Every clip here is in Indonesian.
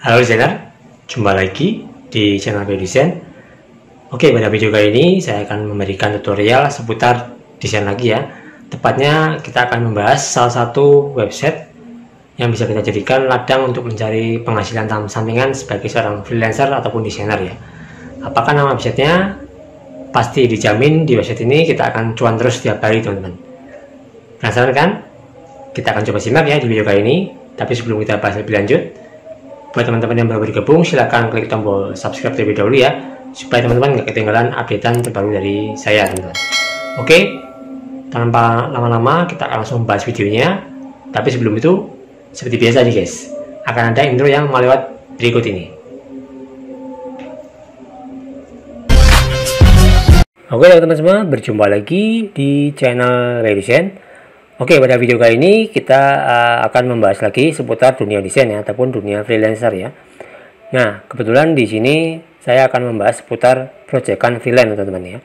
Halo desainer, jumpa lagi di channel Desain. Oke, pada video kali ini saya akan memberikan tutorial seputar desain lagi ya. Tepatnya kita akan membahas salah satu website yang bisa kita jadikan ladang untuk mencari penghasilan sampingan sebagai seorang freelancer ataupun desainer ya. Apakah nama websitenya? Pasti dijamin di website ini kita akan cuan terus setiap hari teman-teman. Penasaran kan? Kita akan coba simak ya di video kali ini. Tapi sebelum kita bahas lebih lanjut, buat teman-teman yang baru bergabung, silahkan klik tombol subscribe terlebih dahulu ya, supaya teman-teman nggak ketinggalan updatean terbaru dari saya teman-teman. Oke, tanpa lama-lama kita akan langsung bahas videonya. Tapi sebelum itu, seperti biasa nih guys, akan ada intro yang melewat berikut ini. Oke teman-teman semua, berjumpa lagi di channel Desain. Oke, pada video kali ini kita akan membahas lagi seputar dunia desain ya, ataupun dunia freelancer ya. Nah, kebetulan di sini saya akan membahas seputar proyekan freelance teman-teman ya.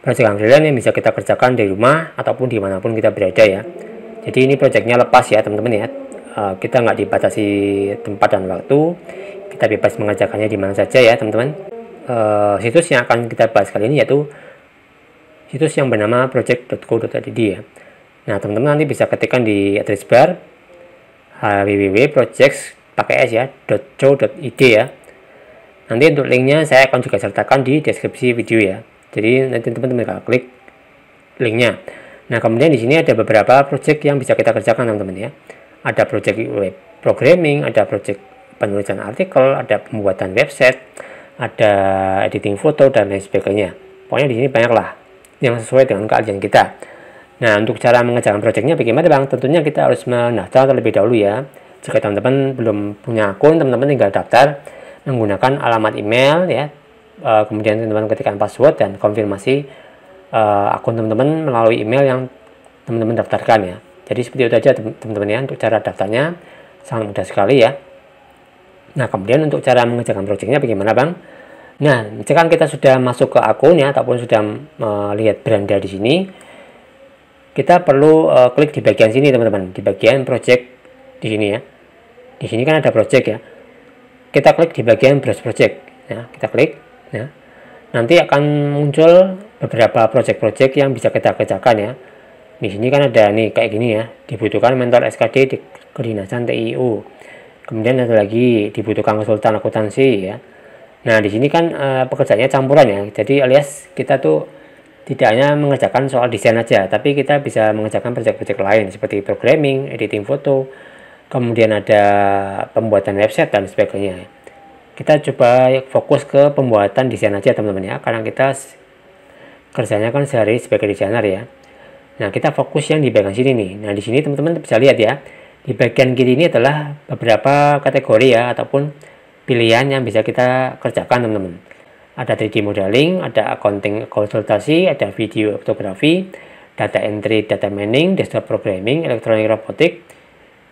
Proyekan freelance yang bisa kita kerjakan dari rumah ataupun dimanapun kita berada ya. Jadi ini proyeknya lepas ya teman-teman ya. Kita nggak dibatasi tempat dan waktu, kita bebas mengerjakannya di mana saja ya teman-teman. Situs yang akan kita bahas kali ini yaitu situs yang bernama project.co.id ya. Nah, teman-teman nanti bisa ketikkan di address bar www.projects pakai s ya .co.id ya. Nanti untuk linknya saya akan juga sertakan di deskripsi video ya. Jadi nanti teman-teman bisa klik linknya. Nah, kemudian di sini ada beberapa project yang bisa kita kerjakan teman-teman ya. Ada project web programming, ada project penulisan artikel, ada pembuatan website, ada editing foto dan lain sebagainya. Pokoknya di sini banyak lah yang sesuai dengan keahlian kita. Nah, untuk cara mengerjakan proyeknya bagaimana Bang? Tentunya kita harus mendaftar terlebih dahulu ya. Jika teman-teman belum punya akun, teman-teman tinggal daftar menggunakan alamat email ya. Kemudian teman-teman ketikkan password dan konfirmasi akun teman-teman melalui email yang teman-teman daftarkan ya. Jadi seperti itu aja teman-teman ya, untuk cara daftarnya sangat mudah sekali ya. Nah, kemudian untuk cara mengerjakan proyeknya bagaimana Bang? Nah, jika kita sudah masuk ke akun ya, ataupun sudah melihat beranda di sini, kita perlu klik di bagian sini teman-teman, di bagian project di sini ya. Di sini kan ada project ya. Kita klik di bagian browse project ya, kita klik ya. Nanti akan muncul beberapa project-project yang bisa kita kerjakan ya. Di sini kan ada nih kayak gini ya, dibutuhkan mentor SKD di kedinasan TIU. Kemudian ada lagi dibutuhkan konsultan akuntansi ya. Nah, di sini kan pekerjaannya campuran ya. Jadi alias kita tuh tidak hanya mengerjakan soal desain aja, tapi kita bisa mengerjakan proyek-proyek lain seperti programming, editing foto, kemudian ada pembuatan website dan sebagainya. Kita coba fokus ke pembuatan desain aja teman-teman ya, karena kita kerjanya kan sehari sebagai desainer ya. Nah, kita fokus yang di bagian sini nih. Nah, di sini teman-teman bisa lihat ya, di bagian kiri ini adalah beberapa kategori ya, ataupun pilihan yang bisa kita kerjakan teman-teman. Ada 3D modeling, ada accounting konsultasi, ada video fotografi, data entry, data mining, desktop programming, electronic robotic,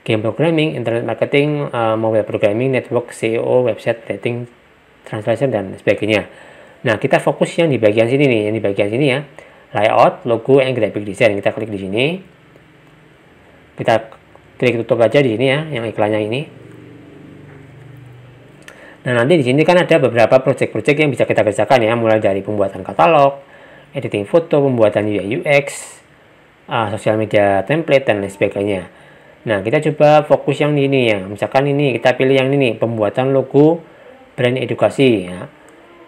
game programming, internet marketing, mobile programming, network, SEO, website, rating, translation dan sebagainya. Nah, kita fokus yang di bagian sini nih, yang di bagian sini ya. Layout, logo, and graphic design. Kita klik di sini. Kita klik tutup aja di sini ya, yang iklannya ini. Nah, nanti di sini kan ada beberapa project-project yang bisa kita kerjakan ya, mulai dari pembuatan katalog, editing foto, pembuatan UI UX, sosial media template dan lain sebagainya. Nah, kita coba fokus yang ini ya. Misalkan ini kita pilih yang ini, pembuatan logo brand edukasi ya.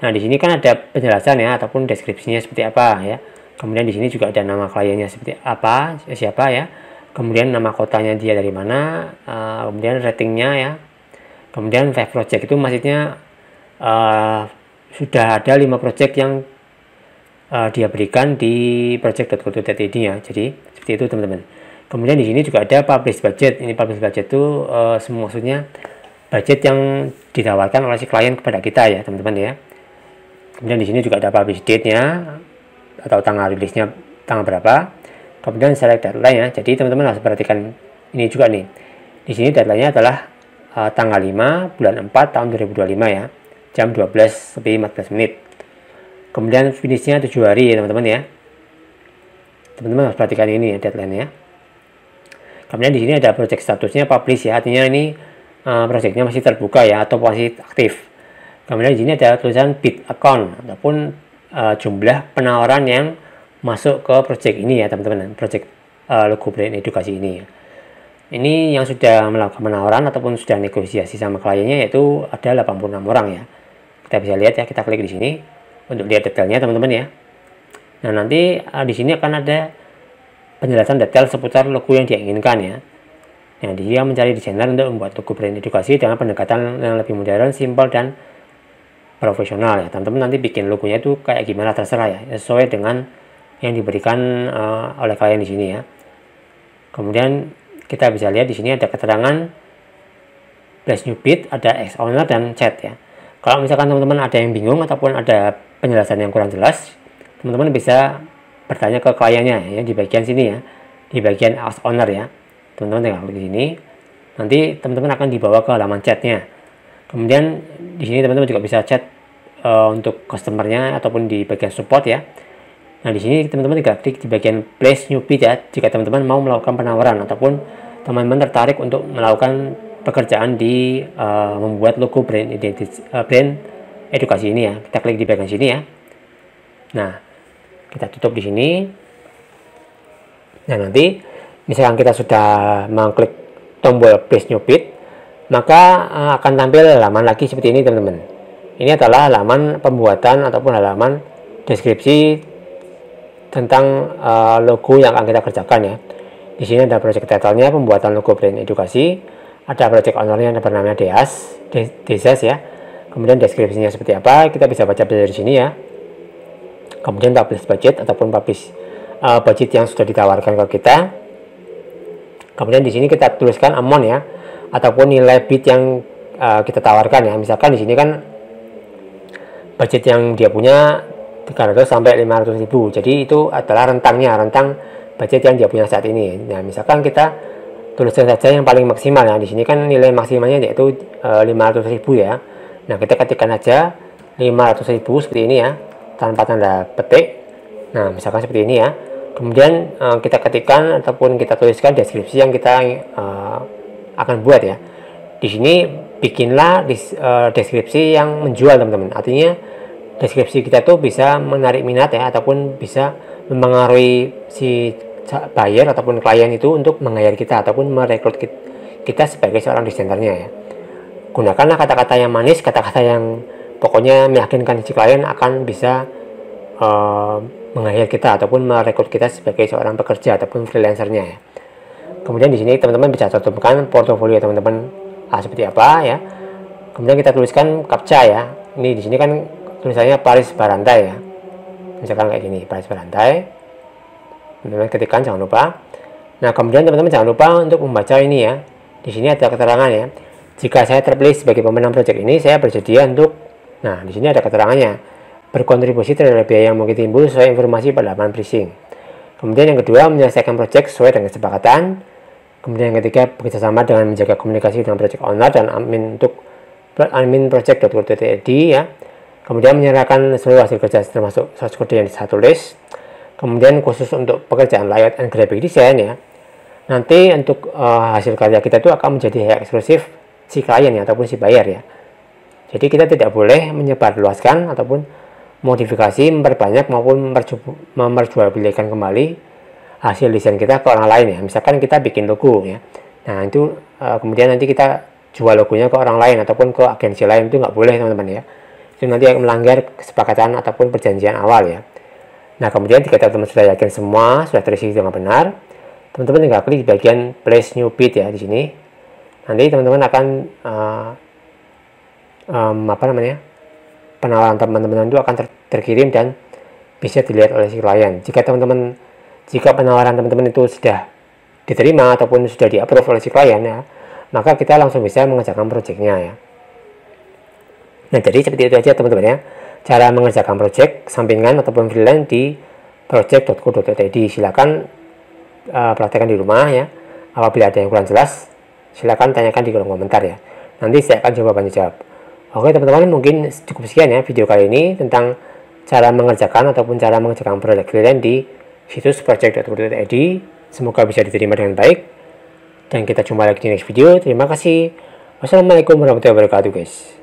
Nah, di sini kan ada penjelasan ya, ataupun deskripsinya seperti apa ya. Kemudian di sini juga ada nama kliennya seperti apa, siapa ya. Kemudian nama kotanya dia dari mana, kemudian ratingnya ya. Kemudian 5 project itu maksudnya sudah ada 5 project yang dia berikan di project.co.id ya. Jadi seperti itu teman-teman. Kemudian di sini juga ada publish budget. Ini publish budget itu maksudnya budget yang ditawarkan oleh si klien kepada kita ya teman-teman ya. Kemudian di sini juga ada publish date-nya atau tanggal rilisnya tanggal berapa. Kemudian select deadline ya. Jadi teman-teman harus perhatikan ini juga nih. Di sini deadline-nya adalah tanggal 5 bulan 4 tahun 2025 ya, jam 12:14 menit. Kemudian finishnya 7 hari ya teman-teman ya. Teman-teman harus perhatikan ini ya deadline ya. Kemudian di sini ada project statusnya publish ya, artinya ini projectnya masih terbuka ya, atau masih aktif. Kemudian di sini ada tulisan bid account ataupun jumlah penawaran yang masuk ke project ini ya teman-teman, project logo brand edukasi ini ya. Ini yang sudah melakukan penawaran ataupun sudah negosiasi sama kliennya, yaitu ada 86 orang ya. Kita bisa lihat ya, kita klik di sini untuk lihat detailnya teman-teman ya. Nah, nanti di sini akan ada penjelasan detail seputar logo yang diinginkan ya. Nah, dia mencari desainer untuk membuat logo brand edukasi dengan pendekatan yang lebih modern, simpel, dan profesional ya. Teman-teman nanti bikin logonya itu kayak gimana terserah ya, sesuai dengan yang diberikan oleh klien di sini ya. Kemudian kita bisa lihat di sini ada keterangan Place New Bid, ada ex owner dan chat ya. Kalau misalkan teman-teman ada yang bingung ataupun ada penjelasan yang kurang jelas, teman-teman bisa bertanya ke kliennya ya di bagian sini ya, di bagian ex owner ya. Teman-teman tinggal klik di sini, nanti teman-teman akan dibawa ke halaman chatnya. Kemudian di sini teman-teman juga bisa chat untuk customernya ataupun di bagian support ya. Nah, di sini teman-teman tinggal klik di bagian Place New Bid ya, jika teman-teman mau melakukan penawaran ataupun teman-teman tertarik untuk melakukan pekerjaan di membuat logo brand edukasi ini ya. Kita klik di bagian sini ya. Nah, kita tutup di sini. Nah, nanti misalkan kita sudah mengklik tombol Place New Bid, maka akan tampil halaman lagi seperti ini teman-teman. Ini adalah halaman pembuatan ataupun halaman deskripsi tentang logo yang akan kita kerjakan ya. Di sini ada project title-nya, pembuatan logo brand edukasi, ada project owner-nya yang bernama Desas ya. Kemudian deskripsinya seperti apa, kita bisa baca dari sini ya. Kemudian publish budget ataupun publish budget yang sudah ditawarkan ke kita. Kemudian di sini kita tuliskan amount ya, ataupun nilai bid yang kita tawarkan ya. Misalkan di sini kan budget yang dia punya 300 sampai 500 ribu. Jadi itu adalah rentang budget yang dia punya saat ini. Nah, misalkan kita tuliskan saja yang paling maksimal ya. Di sini kan nilai maksimalnya yaitu 500 ribu ya. Nah, kita ketikkan aja 500 ribu seperti ini ya, tanpa tanda petik. Nah, misalkan seperti ini ya. Kemudian kita ketikkan ataupun kita tuliskan deskripsi yang kita akan buat ya. Di sini bikinlah deskripsi yang menjual teman-teman. Artinya deskripsi kita tuh bisa menarik minat ya, ataupun bisa mempengaruhi si buyer ataupun klien itu untuk meng-hire kita ataupun merekrut kita sebagai seorang desainernya ya. Gunakanlah kata-kata yang manis, kata-kata yang pokoknya meyakinkan si klien akan bisa meng-hire kita ataupun merekrut kita sebagai seorang pekerja ataupun freelancernya ya. Kemudian di sini teman-teman bisa cantumkan portofolio teman-teman seperti apa ya. Kemudian kita tuliskan captcha ya. Ini di sini kan tulisannya Paris Barantai ya. Misalkan kayak gini, Paris Barantai. Teman-teman ketikkan, jangan lupa. Nah, kemudian teman-teman jangan lupa untuk membaca ini ya. Di sini ada keterangan ya. Jika saya terpilih sebagai pemenang proyek ini, saya bersedia untuk, nah di sini ada keterangannya, berkontribusi terhadap biaya yang mungkin timbul sesuai informasi pada laman briefing. Kemudian yang kedua, menyelesaikan proyek sesuai dengan kesepakatan. Kemudian yang ketiga, bekerjasama dengan menjaga komunikasi dengan project owner dan admin untuk admin project.co.id ya. Kemudian menyerahkan seluruh hasil kerja termasuk source code yang saya tulis. Kemudian khusus untuk pekerjaan layout and graphic design ya. Nanti untuk hasil karya kita itu akan menjadi hak eksklusif si klien ya, ataupun si buyer ya. Jadi kita tidak boleh menyebarluaskan ataupun modifikasi, memperbanyak maupun memperjualbelikan kembali hasil desain kita ke orang lain ya. Misalkan kita bikin logo ya. Nah, itu kemudian nanti kita jual logonya ke orang lain ataupun ke agensi lain, itu nggak boleh teman-teman ya. Itu nanti akan melanggar kesepakatan ataupun perjanjian awal ya. Nah, kemudian jika teman-teman sudah yakin semua sudah terisi dengan benar, teman-teman tinggal klik di bagian Place New Bid ya di sini. Nanti teman-teman akan penawaran teman-teman itu akan terkirim dan bisa dilihat oleh si klien. Jika penawaran teman-teman itu sudah diterima ataupun sudah di-approve oleh si klien ya, maka kita langsung bisa mengerjakan proyeknya ya. Nah, jadi seperti itu aja teman-teman ya, cara mengerjakan project sampingan ataupun freelance di project.co.id. Silakan praktekkan di rumah ya. Apabila ada yang kurang jelas, silakan tanyakan di kolom komentar ya. Nanti saya akan coba bantu jawab. Oke teman-teman, mungkin cukup sekian ya video kali ini tentang cara mengerjakan ataupun cara mengerjakan project freelance di situs project.co.id. Semoga bisa diterima dengan baik. Dan kita jumpa lagi di next video. Terima kasih. Wassalamualaikum warahmatullahi wabarakatuh guys.